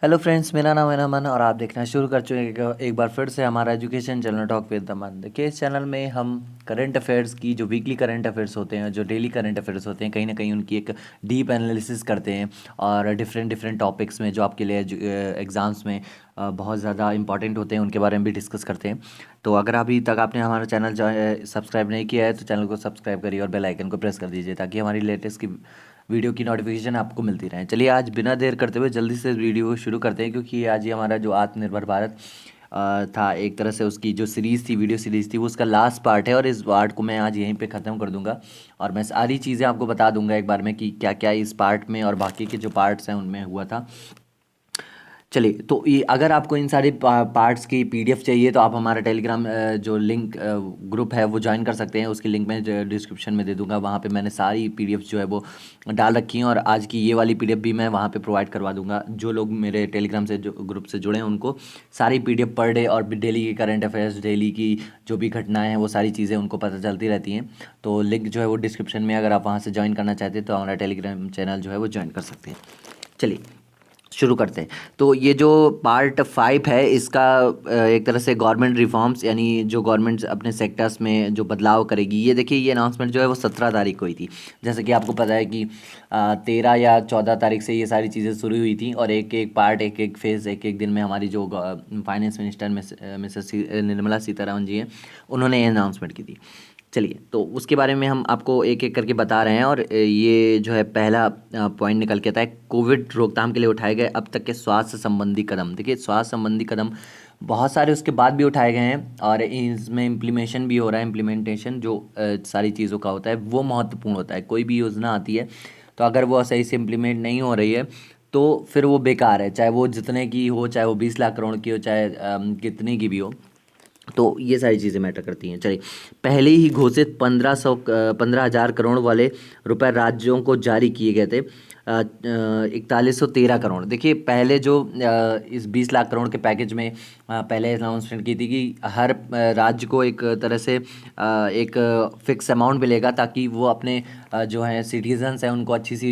Hello friends, मेरा नाम है नमन और आप देखना शुरू कर चुके हैं एक बार फिर से हमारा एजुकेशन चैनल टॉक विद दमन। देखिए, इस चैनल में हम करंट अफेयर्स की जो वीकली करंट अफेयर्स होते हैं, जो डेली करंट अफेयर्स होते हैं, कहीं ना कहीं उनकी एक डीप एनालिसिस करते हैं और डिफरेंट डिफरेंट टॉपिक्स में जो आपके लिए एग्ज़ाम्स में बहुत ज़्यादा इंपॉर्टेंट होते हैं उनके बारे में भी डिस्कस करते हैं। तो अगर अभी तक आपने हमारा चैनल जो है सब्सक्राइब नहीं किया है तो चैनल को सब्सक्राइब करिए और बेल आइकन को प्रेस कर दीजिए ताकि हमारी लेटेस्ट की वीडियो की नोटिफिकेशन आपको मिलती रहे। चलिए, आज बिना देर करते हुए जल्दी से वीडियो को शुरू करते हैं, क्योंकि आज ही हमारा जो आत्मनिर्भर भारत था, एक तरह से उसकी जो सीरीज़ थी, वीडियो सीरीज़ थी, वो उसका लास्ट पार्ट है और इस पार्ट को मैं आज यहीं पे ख़त्म कर दूंगा और मैं सारी चीज़ें आपको बता दूंगा एक बार में कि क्या क्या इस पार्ट में और बाकी के जो पार्ट्स हैं उनमें हुआ था। चलिए, तो ये अगर आपको इन सारे पार्ट्स की पीडीएफ चाहिए तो आप हमारा टेलीग्राम जो लिंक ग्रुप है वो ज्वाइन कर सकते हैं। उसकी लिंक मैं डिस्क्रिप्शन में दे दूंगा। वहाँ पे मैंने सारी पीडीएफ जो है वो डाल रखी हैं और आज की ये वाली पीडीएफ भी मैं वहाँ पे प्रोवाइड करवा दूंगा। जो लोग मेरे टेलीग्राम से जो ग्रुप से जुड़े हैं उनको सारी पीडीएफ पर डे और डेली की करंट अफेयर्स, डेली की जो भी घटनाएँ हैं, वो सारी चीज़ें उनको पता चलती रहती हैं। तो लिंक जो है वो डिस्क्रिप्शन में, अगर आप वहाँ से ज्वाइन करना चाहते हैं तो हमारा टेलीग्राम चैनल जो है वो ज्वाइन कर सकते हैं। चलिए, शुरू करते हैं। तो ये जो पार्ट 5 है इसका एक तरह से गवर्नमेंट रिफॉर्म्स, यानी जो गवर्नमेंट अपने सेक्टर्स में जो बदलाव करेगी, ये देखिए, ये अनाउंसमेंट जो है वो 17 तारीख को हुई थी। जैसे कि आपको पता है कि 13 या 14 तारीख से ये सारी चीज़ें शुरू हुई थी और एक एक पार्ट, एक एक फेज़, एक एक दिन में हमारी जो finance minister Mrs Nirmala Sitharaman ji हैं, उन्होंने ये अनाउंसमेंट की थी। चलिए, तो उसके बारे में हम आपको एक एक करके बता रहे हैं और ये जो है पहला पॉइंट निकल के आता है, कोविड रोकथाम के लिए उठाए गए अब तक के स्वास्थ्य संबंधी कदम। देखिए, स्वास्थ्य संबंधी कदम बहुत सारे उसके बाद भी उठाए गए हैं और इसमें इम्प्लीमेशन भी हो रहा है। इम्प्लीमेंटेशन जो सारी चीज़ों का होता है वो महत्वपूर्ण होता है। कोई भी योजना आती है तो अगर वो सही से इम्प्लीमेंट नहीं हो रही है तो फिर वो बेकार है, चाहे वो जितने की हो, चाहे वो 20 लाख करोड़ की हो, चाहे कितनी की भी हो। तो ये सारी चीज़ें मैटर करती हैं। चलिए, पहले ही घोषित 15,000 करोड़ वाले रुपए राज्यों को जारी किए गए थे। 4113 करोड़। देखिए, पहले जो इस 20 लाख करोड़ के पैकेज में पहले अनाउंसमेंट की थी कि हर राज्य को एक तरह से एक फिक्स अमाउंट मिलेगा ताकि वो अपने जो है सिटीजन्स हैं उनको अच्छी सी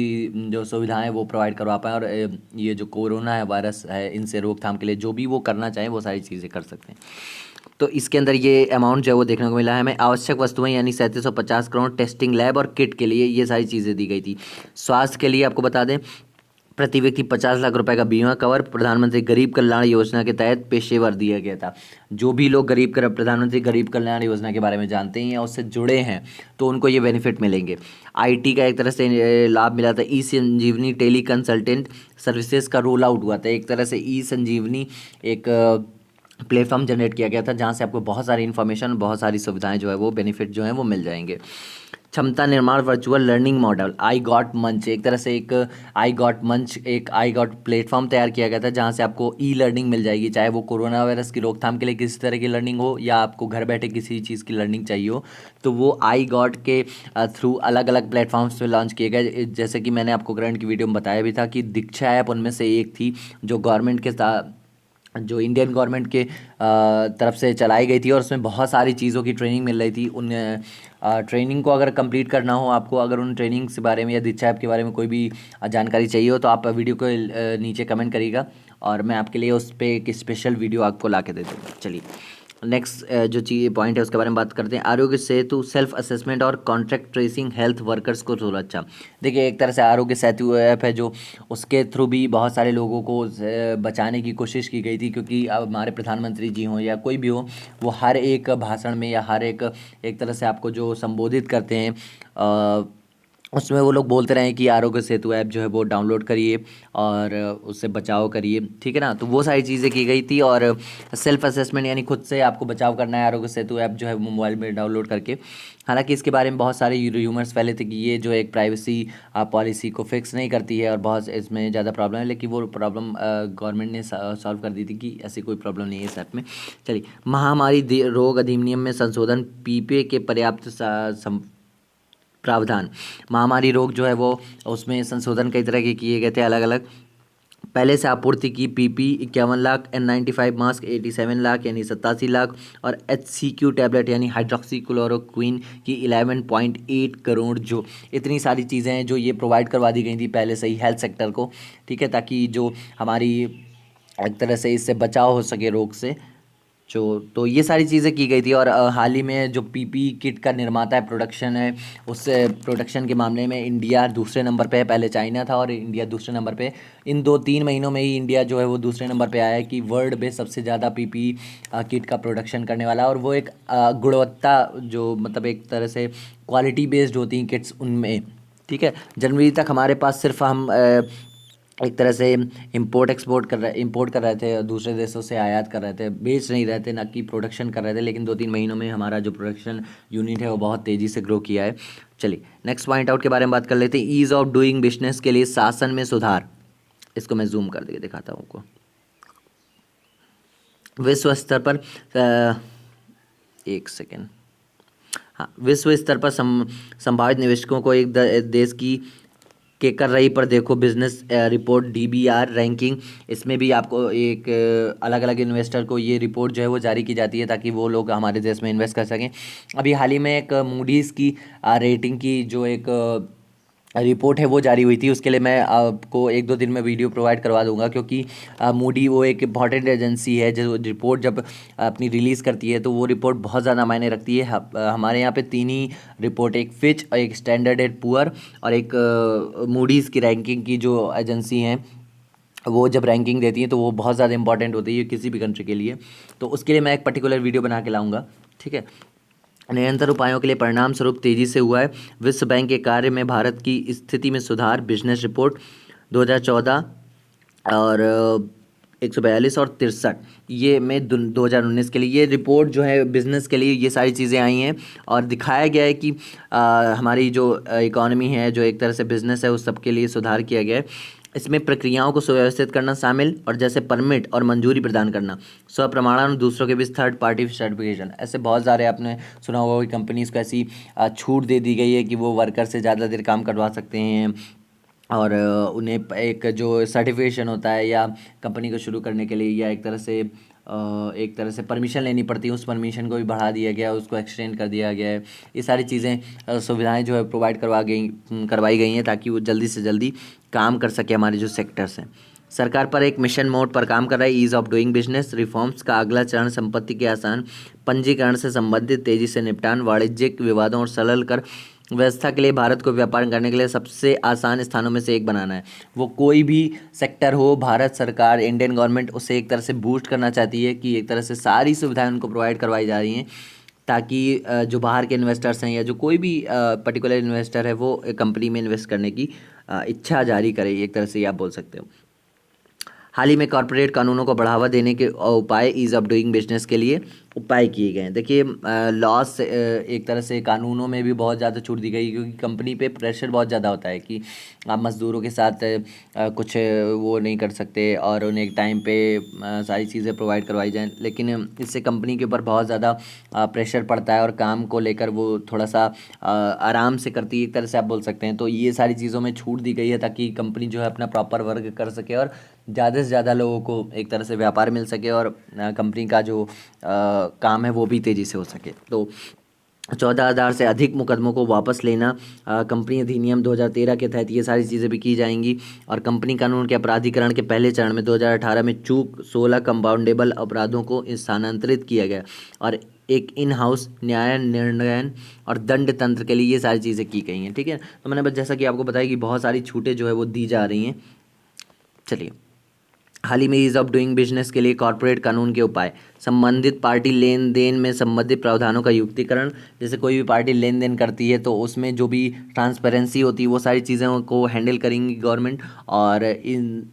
जो सुविधाएं वो प्रोवाइड करवा पाएँ और ये जो कोरोना है वायरस है इनसे रोकथाम के लिए जो भी वो करना चाहें वो सारी चीज़ें कर सकते हैं। तो इसके अंदर ये अमाउंट जो है वो देखने को मिला है हमें। आवश्यक वस्तुएं यानी 3750 करोड़, टेस्टिंग लैब और किट के लिए ये सारी चीज़ें दी गई थी। स्वास्थ्य के लिए आपको बता दें, प्रति व्यक्ति 50 लाख रुपए का बीमा कवर प्रधानमंत्री गरीब कल्याण योजना के तहत पेशेवर दिया गया था। जो भी लोग प्रधानमंत्री गरीब कल्याण योजना के बारे में जानते हैं या उससे जुड़े हैं तो उनको ये बेनिफिट मिलेंगे। आईटी का एक तरह से लाभ मिला था। ई संजीवनी टेली कंसल्टेंट सर्विसेज का रोल आउट हुआ था। एक तरह से ई संजीवनी एक प्लेटफॉर्म जनरेट किया गया था जहाँ से आपको बहुत सारी इन्फॉर्मेशन, बहुत सारी सुविधाएं जो है वो बेनिफिट जो है वो मिल जाएंगे। क्षमता निर्माण virtual learning model, I got मंच, एक तरह से एक आई गॉट मंच, एक आई गॉट प्लेटफॉर्म तैयार किया गया था जहाँ से आपको ई लर्निंग मिल जाएगी, चाहे वो कोरोना वायरस की रोकथाम के लिए किसी तरह की लर्निंग हो या आपको घर बैठे किसी चीज़ की लर्निंग चाहिए हो, तो वो आई गॉट के थ्रू अलग अलग प्लेटफॉर्म्स पे लॉन्च किए गए। जैसे कि मैंने आपको करंट की वीडियो में बताया भी था कि दीक्षा ऐप उनमें से एक थी जो गवर्नमेंट के साथ, जो इंडियन गवर्नमेंट के तरफ से चलाई गई थी और उसमें बहुत सारी चीज़ों की ट्रेनिंग मिल रही थी। उन ट्रेनिंग को अगर कंप्लीट करना हो आपको, अगर उन ट्रेनिंग्स के बारे में या दीक्षा ऐप के बारे में कोई भी जानकारी चाहिए हो तो आप वीडियो को नीचे कमेंट करिएगा और मैं आपके लिए उस पर एक स्पेशल वीडियो आपको ला के दे दूँगा। चलिए, नेक्स्ट जो चीज़ पॉइंट है उसके बारे में बात करते हैं। आरोग्य सेतु सेल्फ असेसमेंट और कॉन्ट्रैक्ट ट्रेसिंग हेल्थ वर्कर्स को सुरक्षा। देखिए, एक तरह से आरोग्य सेतु ऐप है जो उसके थ्रू भी बहुत सारे लोगों को बचाने की कोशिश की गई थी, क्योंकि अब हमारे प्रधानमंत्री जी हों या कोई भी हो, वो हर एक भाषण में या हर एक एक तरह से आपको जो संबोधित करते हैं उसमें वो लोग बोलते रहे कि आरोग्य सेतु ऐप जो है वो डाउनलोड करिए और उससे बचाव करिए, ठीक है ना। तो वो सारी चीज़ें की गई थी और सेल्फ असेसमेंट यानी खुद से आपको बचाव करना है आरोग्य सेतु ऐप जो है वो मोबाइल में डाउनलोड करके। हालांकि इसके बारे में बहुत सारे र्यूमर्स फैले थे कि ये जो एक प्राइवेसी पॉलिसी को फिक्स नहीं करती है और बहुत इसमें ज़्यादा प्रॉब्लम है, लेकिन वो प्रॉब्लम गवर्नमेंट ने सॉल्व कर दी थी कि ऐसी कोई प्रॉब्लम नहीं है इस ऐप में। चलिए, महामारी रोग अधिनियम में संशोधन, पीपीए के पर्याप्त प्रावधान। महामारी रोग जो है वो उसमें संशोधन कई तरह के किए गए थे अलग अलग। पहले से आपूर्ति की PP 51 lakh, N95 mask 87 lakh यानी 87 लाख और HCQ टैबलेट यानी हाइड्रोक्सी क्लोरोक्विन की 11.8 करोड़। जो इतनी सारी चीज़ें हैं जो ये प्रोवाइड करवा दी गई थी पहले से ही हेल्थ सेक्टर को, ठीक है, ताकि जो हमारी एक तरह से इससे बचाव हो सके रोग से। जो तो ये सारी चीज़ें की गई थी। और हाल ही में जो पीपी किट का निर्माता है, प्रोडक्शन है, उससे प्रोडक्शन के मामले में इंडिया दूसरे नंबर पे है। पहले चाइना था और इंडिया दूसरे नंबर पे। इन 2-3 महीनों में ही इंडिया जो है वो दूसरे नंबर पे आया है कि वर्ल्ड में सबसे ज़्यादा पीपी किट का प्रोडक्शन करने वाला है। और वो एक गुणवत्ता, जो मतलब एक तरह से क्वालिटी बेस्ड होती हैं किट्स उनमें, ठीक है। जनवरी तक हमारे पास सिर्फ हम एक तरह से इंपोर्ट कर रहे थे, दूसरे देशों से आयात कर रहे थे, बेच नहीं रहे थे, ना कि प्रोडक्शन कर रहे थे। लेकिन 2-3 महीनों में हमारा जो प्रोडक्शन यूनिट है वो बहुत तेज़ी से ग्रो किया है। चलिए नेक्स्ट पॉइंट आउट के बारे में बात कर लेते हैं। ईज़ ऑफ डूइंग बिजनेस के लिए शासन में सुधार। इसको मैं जूम कर के दिखाता हूँ आपको। विश्व स्तर पर एक सेकेंड, हाँ, विश्व स्तर पर संभावित निवेशकों को एक देश की के कर रही पर देखो बिजनेस रिपोर्ट डीबीआर रैंकिंग। इसमें भी आपको एक अलग अलग इन्वेस्टर को ये रिपोर्ट जो है वो जारी की जाती है ताकि वो लोग हमारे देश में इन्वेस्ट कर सकें। अभी हाल ही में एक मूडीज़ की रेटिंग की जो एक रिपोर्ट है वो जारी हुई थी। उसके लिए मैं आपको 1-2 दिन में वीडियो प्रोवाइड करवा दूंगा, क्योंकि मूडी वो एक इम्पॉर्टेंट एजेंसी है जो रिपोर्ट जब अपनी रिलीज़ करती है तो वो रिपोर्ट बहुत ज़्यादा मायने रखती है। हमारे यहाँ पे 3 ही रिपोर्ट, एक फिच और एक स्टैंडर्ड एंड पुअर और एक मूडीज़ की रैंकिंग की जो एजेंसी हैं, वो जब रैंकिंग देती है तो वो बहुत ज़्यादा इंपॉर्टेंट होती है किसी भी कंट्री के लिए। तो उसके लिए मैं एक पर्टिकुलर वीडियो बना के लाऊंगा, ठीक है। निरंतर उपायों के लिए परिणाम स्वरूप तेजी से हुआ है विश्व बैंक के कार्य में भारत की स्थिति में सुधार। बिजनेस रिपोर्ट 2014 और 142 और 63 ये में 2019 के लिए ये रिपोर्ट जो है बिज़नेस के लिए ये सारी चीज़ें आई हैं। और दिखाया गया है कि हमारी जो इकॉनमी है, जो एक तरह से बिज़नेस है, उस सब के लिए सुधार किया गया है। इसमें प्रक्रियाओं को सुव्यवस्थित करना शामिल, और जैसे परमिट और मंजूरी प्रदान करना, स्वप्रमाणन, दूसरों के बीच थर्ड पार्टी सर्टिफिकेशन। ऐसे बहुत सारे आपने सुना होगा कि कंपनीज़ को ऐसी छूट दे दी गई है कि वो वर्कर से ज़्यादा देर काम करवा सकते हैं। और उन्हें एक जो सर्टिफिकेशन होता है या कंपनी को शुरू करने के लिए, या एक तरह से परमिशन लेनी पड़ती है, उस परमिशन को भी बढ़ा दिया गया है, उसको एक्सटेंड कर दिया गया है। ये सारी चीज़ें सुविधाएं जो है प्रोवाइड करवाई गई हैं ताकि वो जल्दी से जल्दी काम कर सके हमारे जो सेक्टर्स हैं। सरकार पर एक मिशन मोड पर काम कर रहा है। Ease of doing business reforms का अगला चरण संपत्ति के आसान पंजीकरण से संबंधित तेजी से निपटान, वाणिज्यिक विवादों और सरल कर व्यवस्था के लिए भारत को व्यापार करने के लिए सबसे आसान स्थानों में से एक बनाना है। वो कोई भी सेक्टर हो, भारत सरकार, इंडियन गवर्नमेंट उसे एक तरह से बूस्ट करना चाहती है कि एक तरह से सारी सुविधाएं उनको प्रोवाइड करवाई जा रही हैं ताकि जो बाहर के इन्वेस्टर्स हैं या जो कोई भी पर्टिकुलर इन्वेस्टर है वो कंपनी में इन्वेस्ट करने की इच्छा जारी करे, एक तरह से ये आप बोल सकते हो। हाल ही में कॉरपोरेट कानूनों को बढ़ावा देने के उपाय ईज़ ऑफ डूइंग बिजनेस के लिए उपाय किए गए हैं। देखिए लॉस एक तरह से कानूनों में भी बहुत ज़्यादा छूट दी गई, क्योंकि कंपनी पे प्रेशर बहुत ज़्यादा होता है कि आप मज़दूरों के साथ कुछ वो नहीं कर सकते और उन्हें एक टाइम पे सारी चीज़ें प्रोवाइड करवाई जाएँ। लेकिन इससे कंपनी के ऊपर बहुत ज़्यादा प्रेशर पड़ता है और काम को लेकर वो थोड़ा सा आराम से करती है, एक तरह से आप बोल सकते हैं। तो ये सारी चीज़ों में छूट दी गई है ताकि कंपनी जो है अपना प्रॉपर वर्क कर सके और ज़्यादा से ज़्यादा लोगों को एक तरह से व्यापार मिल सके और कंपनी का जो काम है वो भी तेज़ी से हो सके। तो 14,000 से अधिक मुकदमों को वापस लेना, कंपनी अधिनियम 2013 के तहत ये सारी चीज़ें भी की जाएंगी। और कंपनी कानून के अपराधीकरण के पहले चरण में 2018 में चूक 16 कंपाउंडेबल अपराधों को स्थानांतरित किया गया और एक इन हाउस न्याय निर्णयन और दंड तंत्र के लिए ये सारी चीज़ें की गई हैं, ठीक है। तो मैंने बस जैसा कि आपको बताया कि बहुत सारी छूटें जो है वो दी जा रही हैं। चलिए हाल ही में ईज ऑफ डूइंग बिजनेस के लिए कॉरपोरेट कानून के उपाय, संबंधित पार्टी लेन देन में संबंधित प्रावधानों का युक्तिकरण। जैसे कोई भी पार्टी लेन देन करती है तो उसमें जो भी ट्रांसपेरेंसी होती है वो सारी चीज़ों को हैंडल करेंगी गवर्नमेंट, और इन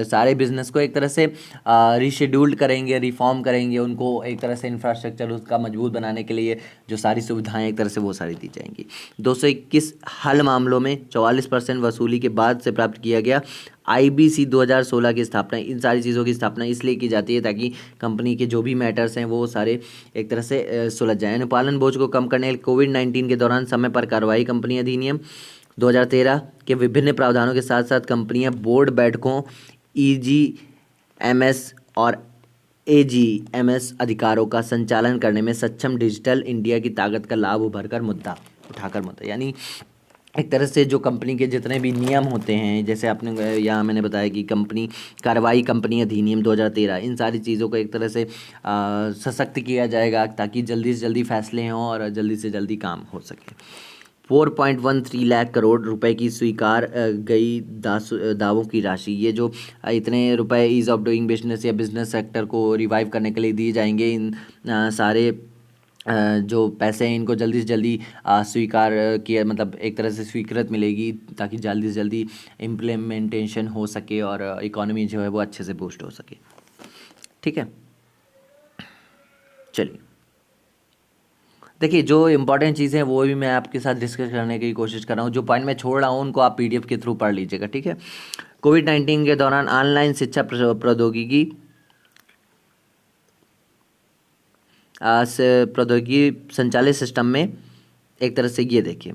सारे बिजनेस को एक तरह से रीशेड्यूल्ड करेंगे, रिफॉर्म करेंगे, उनको एक तरह से इंफ्रास्ट्रक्चर उसका मजबूत बनाने के लिए जो सारी सुविधाएं एक तरह से वो सारी दी जाएंगी। 221 हल मामलों में 44% वसूली के बाद से प्राप्त किया गया। आईबीसी 2016 की स्थापना, इन सारी चीज़ों की स्थापना इसलिए की जाती है ताकि कंपनी के जो भी मैटर्स हैं वो सारे एक तरह से सुलझ जाएं। अनुपालन बोझ को कम करने के लिए कोविड-19 के दौरान समय पर कार्रवाई कंपनी अधिनियम 2013 के विभिन्न प्रावधानों के साथ साथ कंपनियां बोर्ड बैठकों, ईजीएमएस और एजीएमएस अधिकारों का संचालन करने में सक्षम, डिजिटल इंडिया की ताकत का लाभ उठाकर मुद्दा, यानी एक तरह से जो कंपनी के जितने भी नियम होते हैं, जैसे आपने यहाँ मैंने बताया कि कंपनी कार्रवाई कंपनी अधिनियम 2013, इन सारी चीज़ों को एक तरह से सशक्त किया जाएगा ताकि जल्दी से जल्दी फैसले हों और जल्दी से जल्दी काम हो सके। 4.13 लाख करोड़ रुपए की स्वीकार गई दावों की राशि। ये जो इतने रुपए ईज़ ऑफ डूइंग बिजनेस या बिजनेस सेक्टर को रिवाइव करने के लिए दिए जाएंगे, इन सारे जो पैसे हैं इनको जल्दी से जल्दी स्वीकार किया, मतलब एक तरह से स्वीकृत मिलेगी ताकि जल्दी से जल्दी इम्प्लीमेंटेशन हो सके और इकोनॉमी जो है वो अच्छे से बूस्ट हो सके। ठीक है, चलिए देखिए, जो इंपॉर्टेंट चीज़ें हैं वो भी मैं आपके साथ डिस्कस करने की कोशिश कर रहा हूँ। जो पॉइंट मैं छोड़ रहा हूँ उनको आप पीडीएफ के थ्रू पढ़ लीजिएगा। ठीक है, कोविड-19 के दौरान ऑनलाइन शिक्षा प्रौद्योगिकी संचालित सिस्टम में एक तरह से ये देखिए,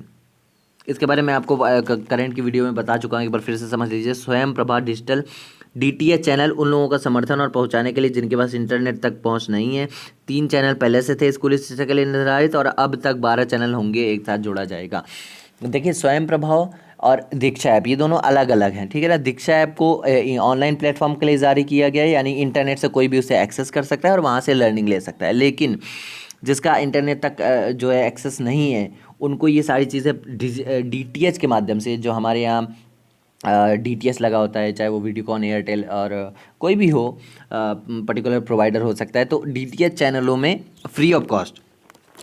इसके बारे में आपको करंट की वीडियो में बता चुका हूँ, एक बार फिर से समझ लीजिए। स्वयं प्रभा डिजिटल डीटीएच चैनल उन लोगों का समर्थन और पहुंचाने के लिए जिनके पास इंटरनेट तक पहुंच नहीं है। 3 चैनल पहले से थे स्कूली शिक्षा के लिए निर्धारित और अब तक 12 चैनल होंगे, एक साथ जोड़ा जाएगा। देखिए, स्वयं प्रभाव और दीक्षा ऐप ये दोनों अलग अलग हैं। ठीक है ना, दीक्षा ऐप को ऑनलाइन प्लेटफॉर्म के लिए जारी किया गया है, यानी इंटरनेट से कोई भी उसे एक्सेस कर सकता है और वहाँ से लर्निंग ले सकता है। लेकिन जिसका इंटरनेट तक जो है एक्सेस नहीं है, उनको ये सारी चीज़ें डीटीएच के माध्यम से, जो हमारे यहाँ डीटीएच लगा होता है, चाहे वो वीडियोकॉन, एयरटेल और कोई भी हो पर्टिकुलर प्रोवाइडर हो सकता है, तो डीटीएच चैनलों में फ्री ऑफ कॉस्ट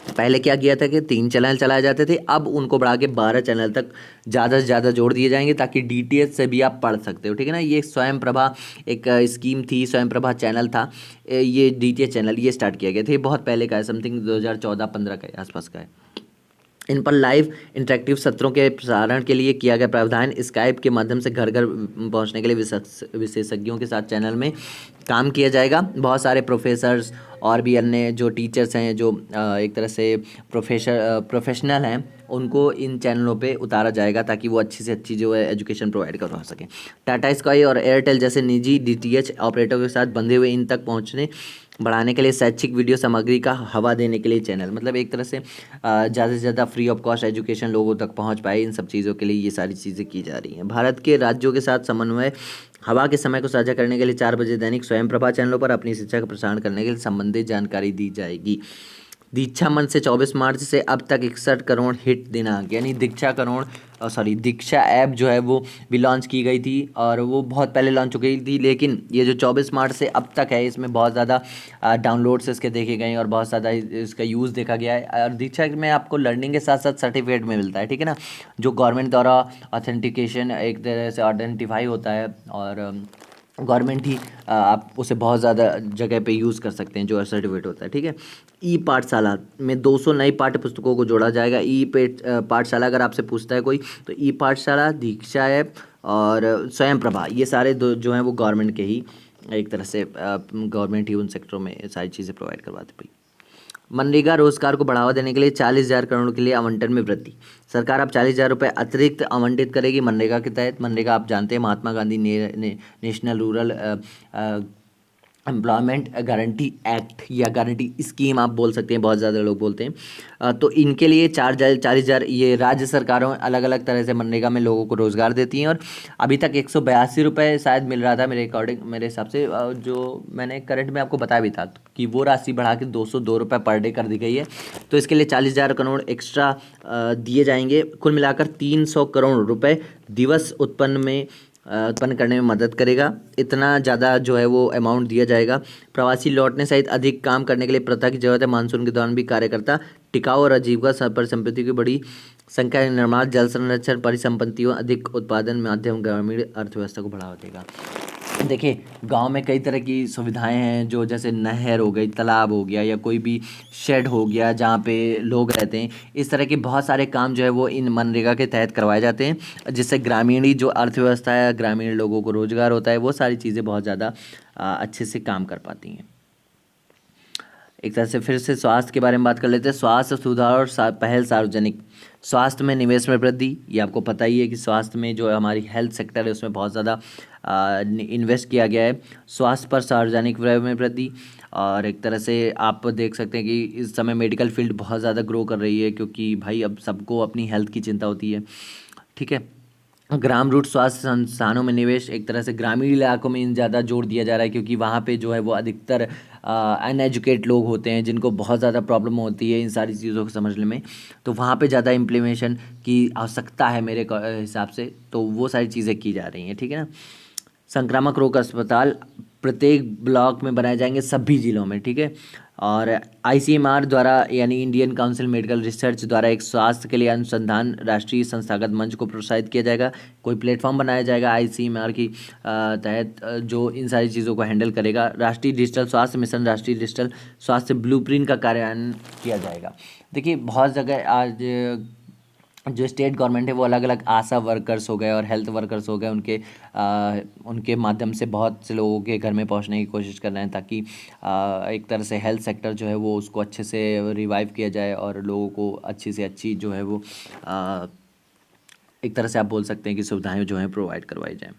पहले क्या किया था कि 3 चैनल चलाए जाते थे, अब उनको बढ़ा के 12 चैनल तक ज़्यादा से ज़्यादा जोड़ दिए जाएंगे ताकि डीटीएच से भी आप पढ़ सकते हो। ठीक है ना, ये स्वयं प्रभा एक स्कीम थी, स्वयं प्रभा चैनल था, ये डीटीएच चैनल ये स्टार्ट किया गया था, ये बहुत पहले का है, समथिंग 2014-15 के आसपास का है। इन पर लाइव इंटरेक्टिव सत्रों के प्रसारण के लिए किया गया प्रावधान स्काइप के माध्यम से घर घर पहुंचने के लिए विशेषज्ञों के साथ चैनल में काम किया जाएगा। बहुत सारे प्रोफेसर्स और भी अन्य जो टीचर्स हैं, जो एक तरह से प्रोफेशनल हैं, उनको इन चैनलों पे उतारा जाएगा ताकि वो अच्छी से अच्छी जो है एजुकेशन प्रोवाइड करवा सकें। टाटा स्काई और एयरटेल जैसे निजी डीटीएच ऑपरेटरों के साथ बंधे हुए इन तक पहुंचने बढ़ाने के लिए शैक्षिक वीडियो सामग्री का हवा देने के लिए चैनल, मतलब एक तरह से ज़्यादा से ज़्यादा फ्री ऑफ कॉस्ट एजुकेशन लोगों तक पहुंच पाए, इन सब चीज़ों के लिए ये सारी चीज़ें की जा रही हैं। भारत के राज्यों के साथ समन्वय हवा के समय को साझा करने के लिए 4 बजे दैनिक स्वयं प्रभा चैनलों पर अपनी शिक्षा का प्रसारण करने के लिए संबंधित जानकारी दी जाएगी। दीक्षा मंच से 24 मार्च से अब तक 61 करोड़ हिट दिनांक, यानी दीक्षा ऐप जो है वो भी लॉन्च की गई थी और वो बहुत पहले लॉन्च हो गई थी, लेकिन ये जो 24 मार्च से अब तक है, इसमें बहुत ज़्यादा डाउनलोड्स इसके देखे गए और बहुत ज़्यादा इसका यूज़ देखा गया है। और दीक्षा में आपको लर्निंग के साथ साथ सर्टिफिकेट में मिलता है। ठीक है ना, जो गवर्नमेंट द्वारा ऑथेंटिकेशन एक तरह से आइडेंटिफाई होता है और गवर्नमेंट ही आप उसे बहुत ज़्यादा जगह पे यूज़ कर सकते हैं, जो सर्टिफिकेट होता है। ठीक है, ई पाठशाला में 200 नई पाठ्य पुस्तकों को जोड़ा जाएगा। पाठशाला अगर आपसे पूछता है कोई, तो ई पाठशाला, दीक्षा ऐप और स्वयं प्रभा, ये सारे दो जो हैं वो गवर्नमेंट के ही एक तरह से गवर्नमेंट ही उन सेक्टरों में सारी चीज़ें प्रोवाइड करवाती भाई। मनरेगा रोजगार को बढ़ावा देने के लिए 40,000 करोड़ के लिए आवंटन में वृद्धि। सरकार अब 40,000 रुपये अतिरिक्त आवंटित करेगी मनरेगा के तहत। मनरेगा आप जानते हैं Mahatma Gandhi National Rural Employment Guarantee Act या गारंटी स्कीम आप बोल सकते हैं, बहुत ज़्यादा लोग बोलते हैं। तो इनके लिए 40,000 ये राज्य सरकारों अलग अलग तरह से मनरेगा में लोगों को रोज़गार देती हैं और अभी तक 182 रुपये शायद मिल रहा था मेरे हिसाब से, जो मैंने करंट में आपको बताया भी था कि वो राशि बढ़ा के 202 रुपये पर डे कर दी गई है। तो इसके लिए 40,000 करोड़ एक्स्ट्रा दिए जाएंगे। कुल मिलाकर 300 करोड़ रुपये दिवस उत्पन्न करने में मदद करेगा। इतना ज़्यादा जो है वो अमाउंट दिया जाएगा। प्रवासी लौटने सहित अधिक काम करने के लिए प्रथा की जरूरत है। मानसून के दौरान भी कार्यकर्ता टिकाऊ और आजीविका परिसंपत्ति की बड़ी संख्या के निर्माण, जल संरक्षण परिसंपत्तियों, अधिक उत्पादन माध्यम ग्रामीण अर्थव्यवस्था को बढ़ावा देगा। देखिए, गांव में कई तरह की सुविधाएं हैं, जो जैसे नहर हो गई, तालाब हो गया या कोई भी शेड हो गया जहाँ पे लोग रहते हैं, इस तरह के बहुत सारे काम जो है वो इन मनरेगा के तहत करवाए जाते हैं, जिससे ग्रामीणी जो अर्थव्यवस्था है, ग्रामीण लोगों को रोजगार होता है, वो सारी चीज़ें बहुत ज़्यादा अच्छे से काम कर पाती हैं। एक तरह से फिर से स्वास्थ्य के बारे में बात कर लेते हैं। स्वास्थ्य सुधार और पहल सार्वजनिक स्वास्थ्य में निवेश में वृद्धि। ये आपको पता ही है कि स्वास्थ्य में जो हमारी हेल्थ सेक्टर है उसमें बहुत ज़्यादा इन्वेस्ट किया गया है। स्वास्थ्य पर सार्वजनिक व्यय में वृद्धि, और एक तरह से आप देख सकते हैं कि इस समय मेडिकल फील्ड बहुत ज़्यादा ग्रो कर रही है, क्योंकि भाई अब सबको अपनी हेल्थ की चिंता होती है। ठीक है। ग्राम रूट स्वास्थ्य संस्थानों में निवेश, एक तरह से ग्रामीण इलाकों में इन ज़्यादा जोर दिया जा रहा है, क्योंकि वहाँ पे जो है वो अधिकतर अनएजुकेट लोग होते हैं जिनको बहुत ज़्यादा प्रॉब्लम होती है इन सारी चीज़ों को समझने में। तो वहाँ पे ज़्यादा इम्प्लीमेशन की आवश्यकता है मेरे हिसाब से, तो वो सारी चीज़ें की जा रही हैं, ठीक है ना। संक्रामक रोग अस्पताल प्रत्येक ब्लॉक में बनाए जाएंगे सभी जिलों में, ठीक है। और आईसीएमआर द्वारा यानी इंडियन काउंसिल मेडिकल रिसर्च द्वारा एक स्वास्थ्य के लिए अनुसंधान राष्ट्रीय संस्थागत मंच को प्रोत्साहित किया जाएगा। कोई प्लेटफॉर्म बनाया जाएगा आईसीएमआर की तहत जो इन सारी चीज़ों को हैंडल करेगा। राष्ट्रीय डिजिटल स्वास्थ्य मिशन, राष्ट्रीय डिजिटल स्वास्थ्य ब्लूप्रिंट का कार्यान्वयन किया जाएगा। देखिए बहुत जगह आज जो स्टेट गवर्नमेंट है वो अलग अलग आशा वर्कर्स हो गए और हेल्थ वर्कर्स हो गए, उनके माध्यम से बहुत से लोगों के घर में पहुंचने की कोशिश कर रहे हैं, ताकि एक तरह से हेल्थ सेक्टर जो है वो उसको अच्छे से रिवाइव किया जाए और लोगों को अच्छी से अच्छी जो है वो एक तरह से आप बोल सकते हैं कि सुविधाएं जो हैं प्रोवाइड करवाई जाएँ।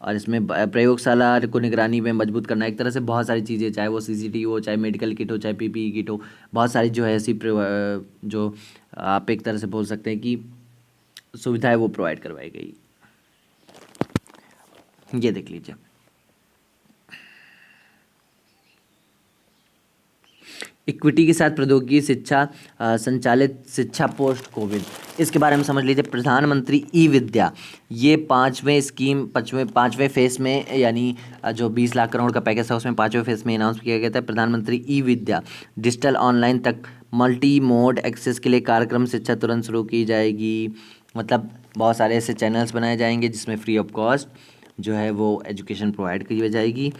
और इसमें प्रयोगशाला को निगरानी में मजबूत करना, एक तरह से बहुत सारी चीज़ें, चाहे वो सीसीटीवी हो, चाहे मेडिकल किट हो, चाहे पीपीई किट हो, बहुत सारी जो है ऐसी जो आप एक तरह से बोल सकते हैं कि सुविधाएं वो प्रोवाइड करवाई गई। ये देख लीजिए। इक्विटी के साथ प्रौद्योगिकी शिक्षा संचालित शिक्षा पोस्ट कोविड, इसके बारे में समझ लीजिए। प्रधानमंत्री ई विद्या, ये पाँचवें फेस में, यानी जो 20 लाख करोड़ का पैकेज था उसमें 5वें फेस में अनाउंस किया गया था। प्रधानमंत्री ई विद्या डिजिटल ऑनलाइन तक मल्टी मोड एक्सेस के लिए कार्यक्रम शिक्षा तुरंत शुरू की जाएगी। मतलब बहुत सारे ऐसे चैनल्स बनाए जाएंगे जिसमें फ्री ऑफ कॉस्ट जो है वो एजुकेशन प्रोवाइड की जाएगी।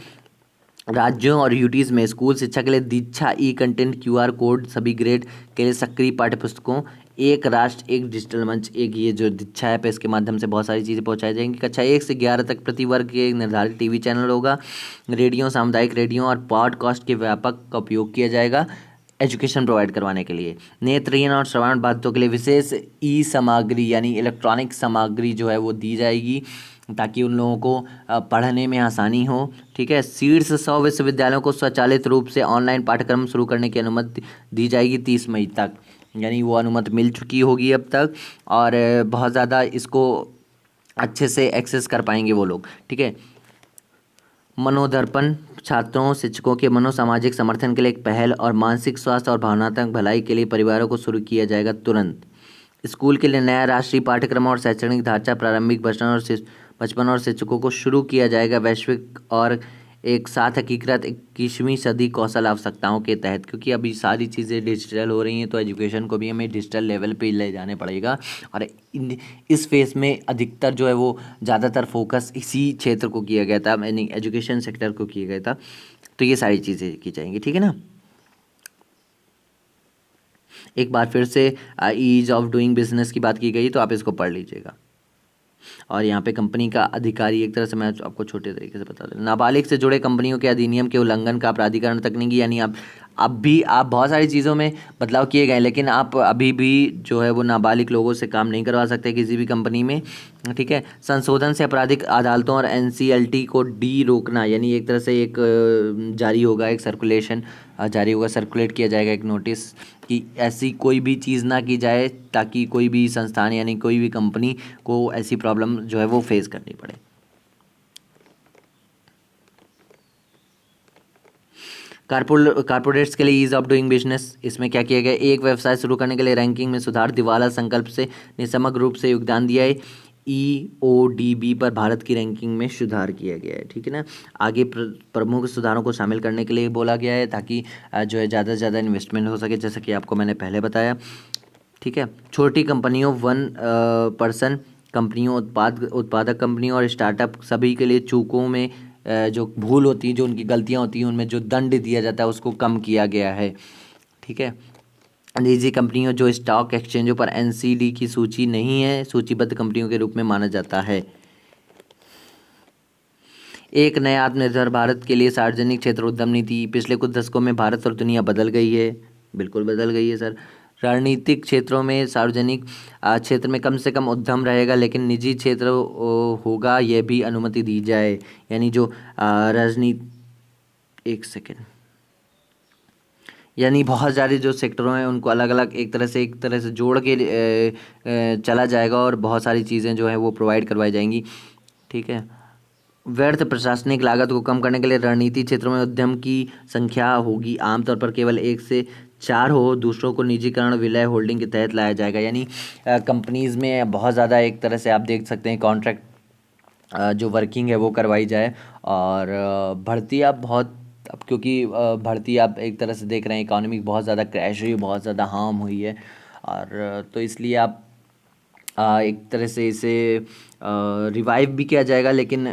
राज्यों और यूटीज़ में स्कूल शिक्षा के लिए दीक्षा ई कंटेंट क्यूआर कोड सभी ग्रेड के लिए सक्रिय पाठ्यपुस्तकों, एक राष्ट्र एक डिजिटल मंच, एक ये जो दीक्षा ऐप है इसके माध्यम से बहुत सारी चीज़ें पहुंचाई जाएंगी। कक्षा 1 से 11 तक प्रति वर्ग के एक निर्धारित टीवी चैनल होगा। रेडियो, सामुदायिक रेडियो और पॉडकास्ट के व्यापक का उपयोग किया जाएगा एजुकेशन प्रोवाइड करवाने के लिए। नेत्रहीन और श्रवण बाधितों के लिए विशेष ई सामग्री यानी इलेक्ट्रॉनिक सामग्री जो है वो दी जाएगी ताकि उन लोगों को पढ़ने में आसानी हो, ठीक है। शीर्ष 100 विश्वविद्यालयों को स्वचालित रूप से ऑनलाइन पाठ्यक्रम शुरू करने की अनुमति दी जाएगी 30 मई तक, यानी वो अनुमति मिल चुकी होगी अब तक, और बहुत ज़्यादा इसको अच्छे से एक्सेस कर पाएंगे वो लोग, ठीक है। मनोदर्पण छात्रों शिक्षकों के मनोसामाजिक समर्थन के लिए एक पहल और मानसिक स्वास्थ्य और भावनात्मक भलाई के लिए परिवारों को शुरू किया जाएगा तुरंत। स्कूल के लिए नया राष्ट्रीय पाठ्यक्रम और शैक्षणिक ढांचा प्रारंभिक बचपन और शिक्षकों को शुरू किया जाएगा वैश्विक और एक साथ एकीकृत 21वीं सदी कौशल आवश्यकताओं के तहत, क्योंकि अभी सारी चीज़ें डिजिटल हो रही हैं तो एजुकेशन को भी हमें डिजिटल लेवल पे ले जाने पड़ेगा। और इस फेस में अधिकतर जो है वो ज़्यादातर फोकस इसी क्षेत्र को किया गया था, यानी एजुकेशन सेक्टर को किया गया था। तो ये सारी चीज़ें की जाएंगी, ठीक है ना। एक बार फिर से ईज ऑफ डूइंग बिजनेस की बात की गई तो आप इसको पढ़ लीजिएगा। और यहाँ पे कंपनी का अधिकारी, एक तरह से मैं आपको छोटे तरीके से बता दूँ, नाबालिग से जुड़े कंपनियों के अधिनियम के उल्लंघन का प्राधिकरण तकनीकी, यानी आप बहुत सारी चीज़ों में बदलाव किए गए, लेकिन आप अभी भी जो है वो नाबालिग लोगों से काम नहीं करवा सकते किसी भी कंपनी में, ठीक है। संशोधन से आपराधिक अदालतों और एनसीएलटी को रोकना, यानी एक तरह से एक जारी होगा, एक सर्कुलेशन जारी होगा, सर्कुलेट किया जाएगा एक नोटिस कि ऐसी कोई भी चीज़ ना की जाए ताकि कोई भी संस्थान यानी कोई भी कंपनी को ऐसी प्रॉब्लम जो है वो फेस करनी पड़े। कारपोरेट्स के लिए ईज ऑफ डूइंग बिजनेस, इसमें क्या किया गया, एक व्यवसाय शुरू करने के लिए रैंकिंग में सुधार, दिवाला संकल्प से ने समग्र रूप से योगदान दिया है। ईओडीबी पर भारत की रैंकिंग में सुधार किया गया है, ठीक है ना। आगे प्रमुख सुधारों को शामिल करने के लिए बोला गया है ताकि जो है ज़्यादा से ज़्यादा इन्वेस्टमेंट हो सके, जैसा कि आपको मैंने पहले बताया, ठीक है। छोटी कंपनियों, 1% कंपनियों, उत्पादक कंपनियों और स्टार्टअप सभी के लिए चूकों में जो भूल होती है, जो उनकी गलतियां होती हैं, उनमें जो दंड दिया जाता है उसको कम किया गया है, ठीक है। निजी कंपनियों जो स्टॉक एक्सचेंजों पर एनसीडी की सूची नहीं है, सूचीबद्ध कंपनियों के रूप में माना जाता है। एक नए आत्मनिर्भर भारत के लिए सार्वजनिक क्षेत्र उद्यम नीति, पिछले कुछ दशकों में भारत और दुनिया बदल गई है, बिल्कुल बदल गई है सर। रणनीतिक क्षेत्रों में सार्वजनिक क्षेत्र में कम से कम उद्यम रहेगा, लेकिन निजी क्षेत्र होगा, यह भी अनुमति दी जाए, यानी जो राजनीति, एक सेकेंड, यानी बहुत सारे जो सेक्टरों हैं उनको अलग अलग एक तरह से जोड़ के चला जाएगा और बहुत सारी चीज़ें जो है वो प्रोवाइड करवाई जाएंगी। ठीक है। व्यर्थ प्रशासनिक लागत को कम करने के लिए रणनीति क्षेत्रों में उद्यम की संख्या होगी आमतौर पर केवल 1 से 4 हो, दूसरों को निजीकरण विलय होल्डिंग के तहत लाया जाएगा। यानी कंपनीज़ में बहुत ज़्यादा एक तरह से आप देख सकते हैं कॉन्ट्रैक्ट जो वर्किंग है वो करवाई जाए। और भर्ती आप बहुत अब क्योंकि भर्ती आप एक तरह से देख रहे हैं इकोनॉमी बहुत ज़्यादा क्रैश हुई, बहुत ज़्यादा हार्म हुई है। और तो इसलिए आप एक तरह से इसे रिवाइव भी किया जाएगा, लेकिन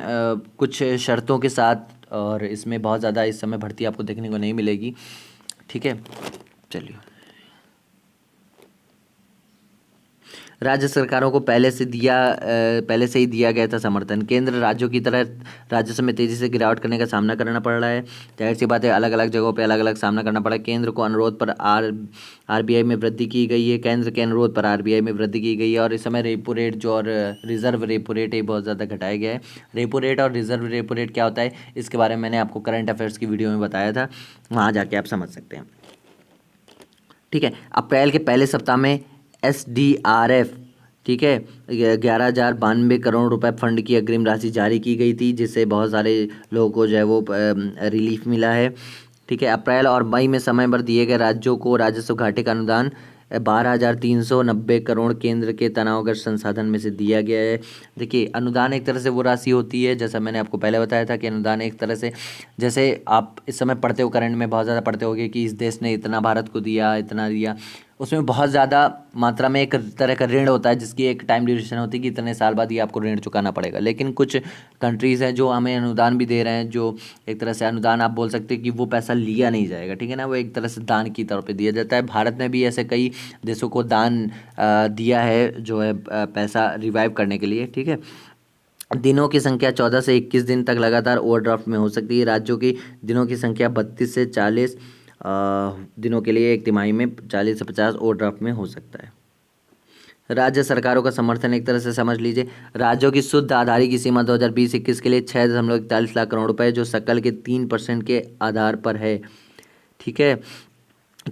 कुछ शर्तों के साथ। और इसमें बहुत ज़्यादा इस समय भर्ती आपको देखने को नहीं मिलेगी। ठीक है, चलिए। राज्य सरकारों को पहले से ही दिया गया था समर्थन। केंद्र राज्यों की तरह राजस्व में तेजी से गिरावट करने का सामना करना पड़ रहा है। जाहिर सी बात है, अलग अलग जगहों पे अलग अलग सामना करना पड़ा है। केंद्र को अनुरोध पर आरबीआई में वृद्धि की गई है। केंद्र के अनुरोध पर आरबीआई में वृद्धि की गई है। और इस समय रेपो रेट जो और रिजर्व रेपो रेट है बहुत ज़्यादा घटाया गया है। रेपो रेट और रिजर्व रेपो रेट क्या होता है इसके बारे में मैंने आपको करंट अफेयर्स की वीडियो में बताया था, वहाँ जाके आप समझ सकते हैं। ठीक है। अप्रैल के पहले सप्ताह में एसडीआरएफ, ठीक है, 11,092 करोड़ रुपए फंड की अग्रिम राशि जारी की गई थी, जिससे बहुत सारे लोगों को जो है वो रिलीफ मिला है। ठीक है। अप्रैल और मई में समय पर दिए गए राज्यों को राजस्व घाटे का अनुदान 12,390 करोड़ केंद्र के तनावग्रस्त संसाधन में से दिया गया है। देखिए, अनुदान एक तरह से वो राशि होती है, जैसा मैंने आपको पहले बताया था कि अनुदान एक तरह से, जैसे आप इस समय पढ़ते हो करंट में बहुत ज़्यादा पढ़ते होगे कि इस देश ने इतना भारत को दिया, इतना दिया। उसमें बहुत ज़्यादा मात्रा में एक तरह का ऋण होता है जिसकी एक टाइम ड्यूरेशन होती है कि इतने साल बाद ये आपको ऋण चुकाना पड़ेगा। लेकिन कुछ कंट्रीज़ हैं जो हमें अनुदान भी दे रहे हैं, जो एक तरह से अनुदान आप बोल सकते हैं कि वो पैसा लिया नहीं जाएगा। ठीक है ना, वो एक तरह से दान की तौर पे दिया जाता है। भारत ने भी ऐसे कई देशों को दान दिया है जो है पैसा रिवाइव करने के लिए। ठीक है। दिनों की संख्या 14 से 21 दिन तक लगातार ओवरड्राफ्ट में हो सकती है। राज्यों की दिनों की संख्या 32 से 40 दिनों के लिए एक तिमाही में 40 से 50 ओवरड्राफ्ट में हो सकता है। राज्य सरकारों का समर्थन एक तरह से समझ लीजिए, राज्यों की शुद्ध आधारी की सीमा 2020-21 के लिए 6.41 लाख करोड़ रुपए, जो सकल के 3% के आधार पर है। ठीक है।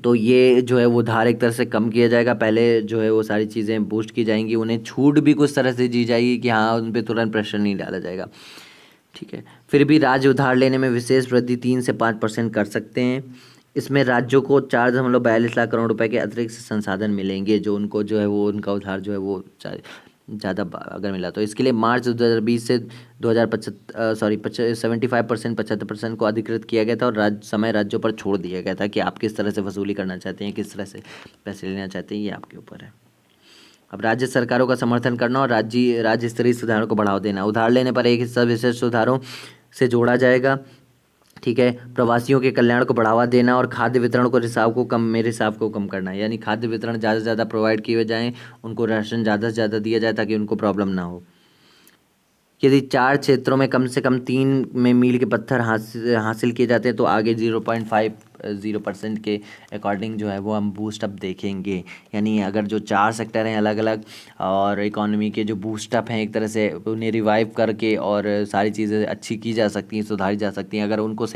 तो ये जो है वो उधार एक तरह से कम किया जाएगा। पहले जो है वो सारी चीज़ें बूस्ट की जाएंगी, उन्हें छूट भी कुछ तरह से दी जाएगी कि हाँ उन पर तुरंत प्रेशर नहीं डाला जाएगा। ठीक है। फिर भी राज्य उधार लेने में विशेष वृद्धि 3 से 5% कर सकते हैं। इसमें राज्यों को 4.42 लाख करोड़ रुपए के अतिरिक्त संसाधन मिलेंगे, जो उनको जो है वो उनका उधार जो है वो ज़्यादा अगर मिला तो। इसके लिए मार्च 2020 से 75% 75% को अधिकृत किया गया था और समय राज्यों पर छोड़ दिया गया था कि आप किस तरह से वसूली करना चाहते हैं, किस तरह से पैसे लेना चाहते हैं, ये आपके ऊपर है। अब राज्य सरकारों का समर्थन करना और राज्य स्तरीय सुधारों को बढ़ावा देना। उधार लेने पर एक हिस्सा विशेष सुधारों से जोड़ा जाएगा। ठीक है। प्रवासियों के कल्याण को बढ़ावा देना और खाद्य वितरण को रिसाव को कम करना। यानी खाद्य वितरण ज़्यादा से ज़्यादा प्रोवाइड किए जाएँ, उनको राशन ज़्यादा से ज़्यादा दिया जाए ताकि उनको प्रॉब्लम ना हो। यदि 4 क्षेत्रों में कम से कम 3 में मील के पत्थर हासिल किए जाते हैं तो आगे 0.50% के अकॉर्डिंग जो है वो हम बूस्टअप देखेंगे। यानी अगर जो 4 सेक्टर हैं अलग अलग और इकोनॉमी के जो बूस्टअप हैं एक तरह से उन्हें रिवाइव करके और सारी चीज़ें अच्छी की जा सकती हैं, सुधारी जा सकती हैं अगर उनको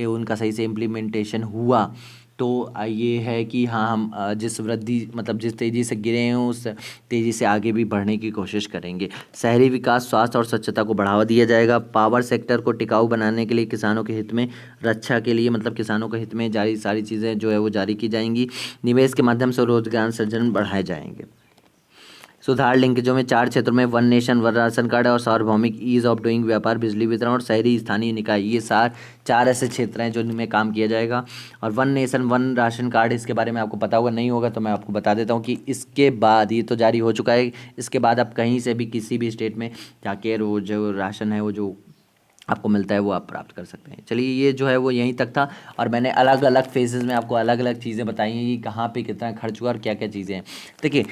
उनका सही से इम्प्लीमेंटेशन हुआ। तो ये है कि हाँ हम जिस तेज़ी से गिरे हैं उस तेज़ी से आगे भी बढ़ने की कोशिश करेंगे। शहरी विकास, स्वास्थ्य और स्वच्छता को बढ़ावा दिया जाएगा। पावर सेक्टर को टिकाऊ बनाने के लिए किसानों के हित में रक्षा के लिए किसानों के हित में जारी सारी चीज़ें जो है वो जारी की जाएंगी। निवेश के माध्यम से रोजगार सृजन बढ़ाए जाएंगे। सुधार लिंकेजों में 4 क्षेत्रों में one nation one ration card और सार्वभौमिक ईज ऑफ डूइंग व्यापार, बिजली वितरण और शहरी स्थानीय निकाय, ये 4 ऐसे क्षेत्र हैं जो इनमें काम किया जाएगा। और one nation one ration card इसके बारे में आपको पता होगा, नहीं होगा तो मैं आपको बता देता हूँ कि इसके बाद ये तो जारी हो चुका है। इसके बाद आप कहीं से भी किसी भी स्टेट में जाके वो जो राशन है वो जो आपको मिलता है वो आप प्राप्त कर सकते हैं। चलिए, ये जो है वो यहीं तक था और मैंने अलग अलग फेजेस में आपको अलग अलग चीज़ें बताई हैं कि कहाँ पे कितना खर्च हुआ और क्या क्या चीज़ें हैं। देखिए,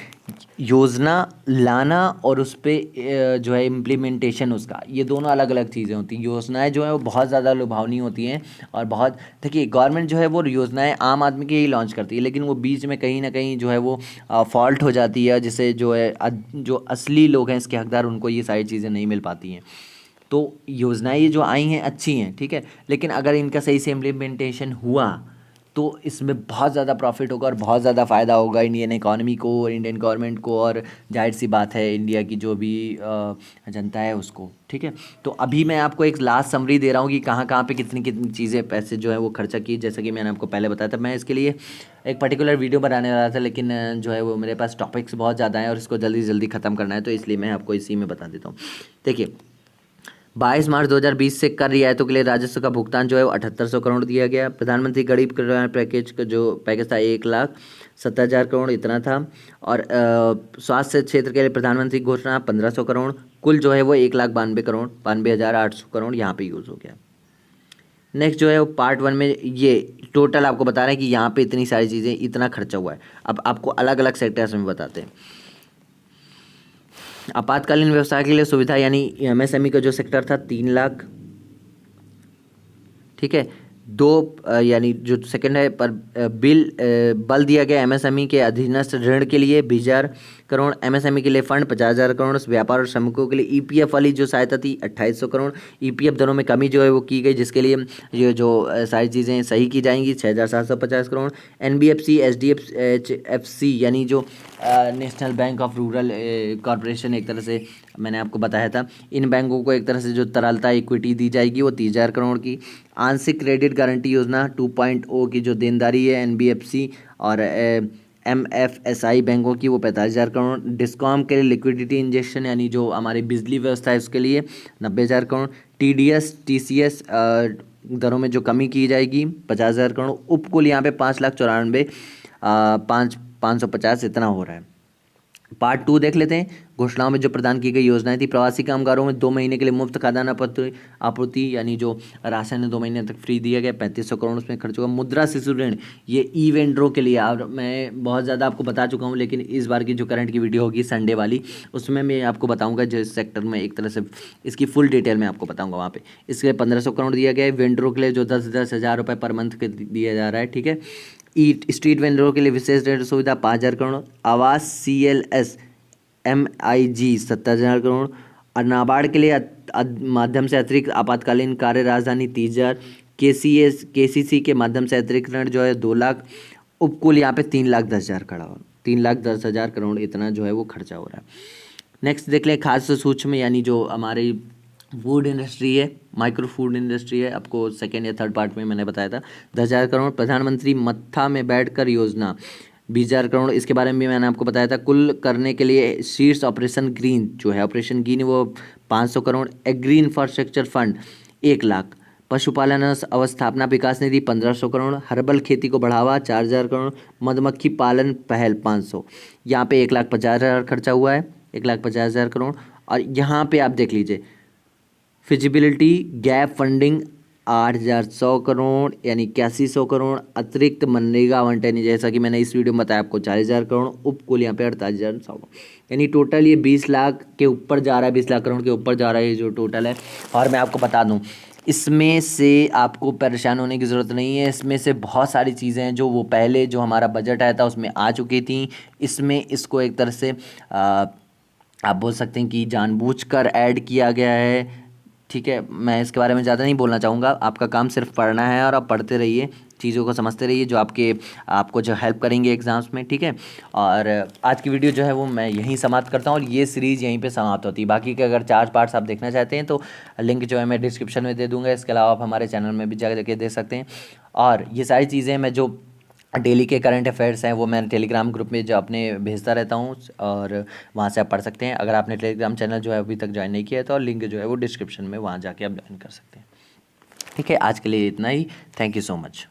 योजना लाना और उस पर जो है इम्प्लीमेंटेशन उसका, ये दोनों अलग अलग चीज़ें होती हैं। योजनाएं जो है वो बहुत ज़्यादा लुभावनी होती हैं और बहुत, देखिए गवर्नमेंट जो है वो योजनाएं आम आदमी के ही लॉन्च करती है, लेकिन वो बीच में कहीं ना कहीं जो है वो फॉल्ट हो जाती है, जिससे जो है जो असली लोग हैं इसके हकदार उनको ये सारी चीज़ें नहीं मिल पाती हैं। तो योजनाएं ये जो आई हैं अच्छी हैं, ठीक है, लेकिन अगर इनका सही से इम्प्लीमेंटेशन हुआ तो इसमें बहुत ज़्यादा प्रॉफिट होगा और बहुत ज़्यादा फ़ायदा होगा इंडियन इकॉनमी को और इंडियन गवर्नमेंट को, और जाहिर सी बात है इंडिया की जो भी जनता है उसको। ठीक है, तो अभी मैं आपको एक लास्ट समरी दे रहा हूँ कि कहाँ कहाँ पे कितनी कितनी चीज़ें पैसे जो है वो खर्चा की। जैसा कि मैंने आपको पहले बताया था, मैं इसके लिए एक पर्टिकुलर वीडियो बनाने वाला था, लेकिन जो है वो मेरे पास टॉपिक्स बहुत ज़्यादा हैं और इसको जल्दी जल्दी ख़त्म करना है, तो इसलिए मैं आपको इसी में बता देता हूँ। देखिए, 22 मार्च 2020 से कर रियायतों के लिए राजस्व का भुगतान जो है वो 7800 करोड़ दिया गया। प्रधानमंत्री गरीब कल्याण पैकेज का जो पैकेज था 1,70,000 करोड़ इतना था। और स्वास्थ्य क्षेत्र के लिए प्रधानमंत्री घोषणा 1500 करोड़। कुल जो है वो 1,92 करोड़ 92,800 करोड़ यहाँ पे यूज़ हो गया। नेक्स्ट जो है वो पार्ट 1 में ये टोटल आपको बता रहे हैं कि यहाँ पे इतनी सारी चीज़ें, इतना खर्चा हुआ है। अब आपको अलग अलग सेक्टर्स में बताते हैं। आपातकालीन व्यवसाय के लिए सुविधा यानी एमएसएमई का जो सेक्टर था 3 लाख। ठीक है, यानी जो सेकंड है पर बल दिया गया एमएसएमई के अधीनस्थ ऋण के लिए 20,000 करोड़। एमएसएमई के लिए फंड 50,000 करोड़। व्यापार और श्रमिकों के लिए ईपीएफ वाली जो सहायता थी 2800 करोड़। ईपीएफ दरों में कमी जो है वो की गई, जिसके लिए ये जो सारी चीज़ें सही की जाएंगी 6,750 करोड़। एनबीएफसी एचडीएफसी यानी जो national bank of rural corporation, एक तरह से मैंने आपको बताया था, इन बैंकों को एक तरह से जो तरलता इक्विटी दी जाएगी वो 30,000 करोड़ की। आंशिक क्रेडिट गारंटी योजना 2.0 की जो देनदारी है एनबीएफसी और एमएफएसआई बैंकों की वो 45,000 करोड़। डिस्कॉम के लिए लिक्विडिटी इंजेक्शन यानी जो हमारी बिजली व्यवस्था है उसके लिए 90,000 करोड़। टीडीएस टीसीएस दरों में जो कमी की जाएगी 50,000 करोड़। उपकुल यहाँ पे 5,94,550 इतना हो रहा है। पार्ट 2 देख लेते हैं। घोषणाओं में जो प्रदान की गई योजनाएं थी, प्रवासी कामगारों में 2 महीने के लिए मुफ्त खाद्यान्न आपूर्ति यानी जो राशन 2 महीने तक फ्री दिया गया, 3500 करोड़ उसमें खर्च हुआ। मुद्रा शिशु ऋण ये ई वेंडरों के लिए, और मैं बहुत ज़्यादा आपको बता चुका हूँ, लेकिन इस बार की जो करंट की वीडियो होगी संडे वाली, उसमें मैं आपको बताऊँगा जिस सेक्टर में एक तरह से इसकी फुल डिटेल में आपको बताऊँगा वहाँ पर। इसके लिए 1500 करोड़ दिया गया है। वेंडरों के लिए जो 10,000 रुपये पर मंथ के दिया जा रहा है। ठीक है, स्ट्रीट वेंडरों के लिए विशेष ऋण सुविधा 5,000 करोड़। आवास CLS MIG 70,000 करोड़। और नाबार्ड के लिए माध्यम से अतिरिक्त आपातकालीन कार्य राजधानी 30,000। KCC के माध्यम से अतिरिक्त ऋण जो है 2 लाख। उपकुल यहाँ पे 3,10,000 करोड़, 3,10,000 करोड़ इतना जो है वो खर्चा हो रहा है। नेक्स्ट देख लें, खाद्य सूक्ष्म यानी जो हमारी फूड इंडस्ट्री है, माइक्रो फूड इंडस्ट्री है, आपको सेकेंड या थर्ड पार्ट में मैंने बताया था 10,000 करोड़। प्रधानमंत्री मत्था में बैठकर योजना 20,000 करोड़, इसके बारे में भी मैंने आपको बताया था। कुल करने के लिए शीर्ष ऑपरेशन ग्रीन जो है, ऑपरेशन ग्रीन वो 500 crore. Agree infrastructure fund 1 lakh. पशुपालन अवस्थापना विकास निधि 1,500 करोड़। हर्बल खेती को बढ़ावा 4,000 करोड़। मधुमक्खी पालन पहल 500, यहाँ पे 1,50,000 खर्चा हुआ है, 1,50,000 करोड़। और यहाँ पे आप देख लीजिए फिजिबिलिटी गैप फंडिंग 8,100 करोड़ यानी 8100 करोड़। अतिरिक्त मनरेगा आवंटन जैसा कि मैंने इस वीडियो में बताया आपको 40,000 करोड़। उपकुल यहाँ पे 48,100 यानी टोटल ये 20 लाख के ऊपर जा रहा है, 20 लाख करोड़ के ऊपर जा रहा है ये जो टोटल है। और मैं आपको बता दूं, इसमें से आपको परेशान होने की ज़रूरत नहीं है। इसमें से बहुत सारी चीज़ें हैं जो वो पहले जो हमारा बजट आया था उसमें आ चुकी थी। इसमें इसको एक तरह से आप बोल सकते हैं कि जानबूझकर ऐड किया गया है। ठीक है, मैं इसके बारे में ज़्यादा नहीं बोलना चाहूँगा। आपका काम सिर्फ पढ़ना है और आप पढ़ते रहिए, चीज़ों को समझते रहिए जो आपको जो हेल्प करेंगे एग्ज़ाम्स में। ठीक है, और आज की वीडियो जो है वो मैं यहीं समाप्त करता हूँ और ये सीरीज़ यहीं पे समाप्त होती है। बाकी के अगर 4 पार्ट्स आप देखना चाहते हैं तो लिंक जो है मैं डिस्क्रिप्शन में दे दूँगा। इसके अलावा आप हमारे चैनल में भी जाके देख सकते हैं। और ये सारी चीज़ें मैं जो डेली के करंट अफेयर्स हैं वो मैं टेलीग्राम ग्रुप में जो अपने भेजता रहता हूँ और वहाँ से आप पढ़ सकते हैं। अगर आपने टेलीग्राम चैनल जो है अभी तक ज्वाइन नहीं किया है तो लिंक जो है वो डिस्क्रिप्शन में वहाँ जाके आप ज्वाइन कर सकते हैं। ठीक है, आज के लिए इतना ही। Thank you so much.